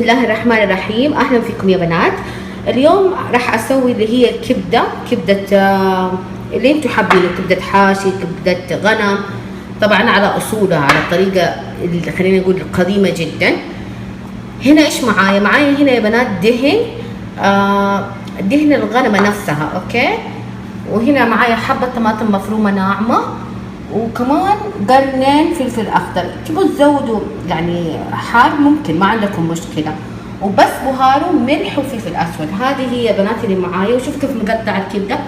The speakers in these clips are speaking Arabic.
بسم الله الرحمن الرحيم. اهلا فيكم يا بنات. اليوم راح اسوي اللي هي كبده اللي انتم حابينه، كبده حاشي، كبده غنم، طبعا على اصولها، على الطريقه اللي خلينا نقول قديمه جدا. هنا ايش معايا هنا يا بنات؟ دهن الغنمه نفسها، اوكي. وهنا معايا حبه طماطم مفرومه ناعمه، وكمان قرنين فلفل اخضر. تبغوا تزودوا يعني حار ممكن، ما عندكم مشكله. وبس بهار وملح وفلفل اسود. هذه هي يا بنات اللي معايا. وشوف كيف مقطعه الكبده،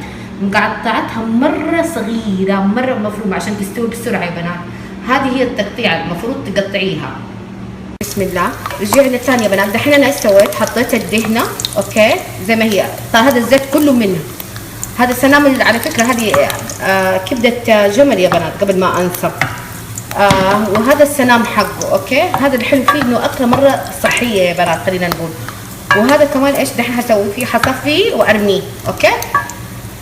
مقطعتها مره صغيره، مره مفرومه عشان تستوي بسرعه يا بنات. هذه هي التقطيعه المفروض تقطعيها. بسم الله. رجعنا ثاني يا بنات. دحين انا ايش سويت؟ حطيت الدهنه اوكي زي ما هي. طيب هذا الزيت كله منه، هذا سنام على فكره، هذه كبده جمل يا بنات قبل ما انسى. وهذا السنام حقه اوكي. هذا الحلو فيه انه اكله مره صحيه يا بنات خلينا نقول. وهذا كمان ايش دحين هسوي فيه؟ حصفيه وارميه اوكي.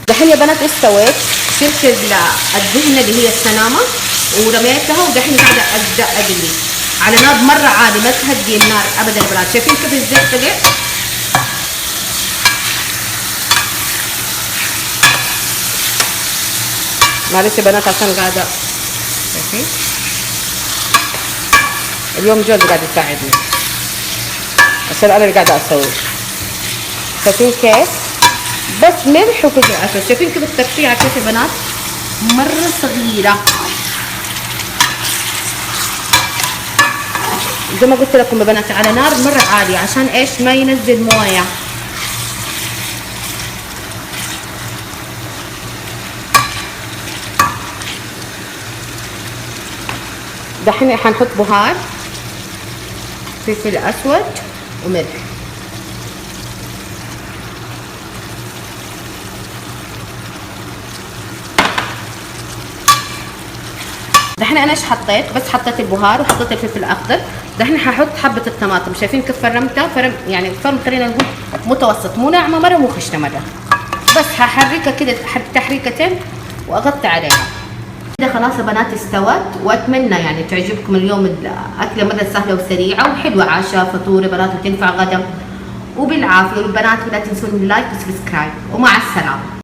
دحين يا بنات ايش سويت؟ شلت الدهنه اللي هي السنامه ورميتها، ودحين قاعده ابدا اقلي على نار مره عالي، ما تهدي النار ابدا يا بنات. شايفين كيف الزيت طلع؟ معلش يا بنات عشان قاعده، شايفين اليوم جوزي قاعد يساعدني عشان انا اللي قاعده اسوي. شايفين كيف؟ بس ملح وفلفل اسود. شايفين كيف التقطيعه كيف يا بنات؟ مره صغيره زي ما قلت لكم يا بنات، على نار مره عاليه عشان ايش؟ ما ينزل مويه. دحين حنحط بهار، فلفل اسود وملح. دحين انا ايش حطيت؟ بس حطيت البهار وحطيت الفلفل الاخضر. دحين ححط حبه الطماطم. شايفين كيف فرمتها؟ يعني فرم خلينا نقول متوسط، مو ناعمه مره مو خشنه مره. بس هحركها كده تحريكتين واغطي عليها. كده خلاص يا بنات استوت. واتمنى يعني تعجبكم اليوم. الاكله مره سهله وسريعه وحلوه، عشاء فطور يا بنات، وتنفع غدا وبالعافيه. والبنات لا تنسون اللايك والسبسكرايب، ومع السلامه.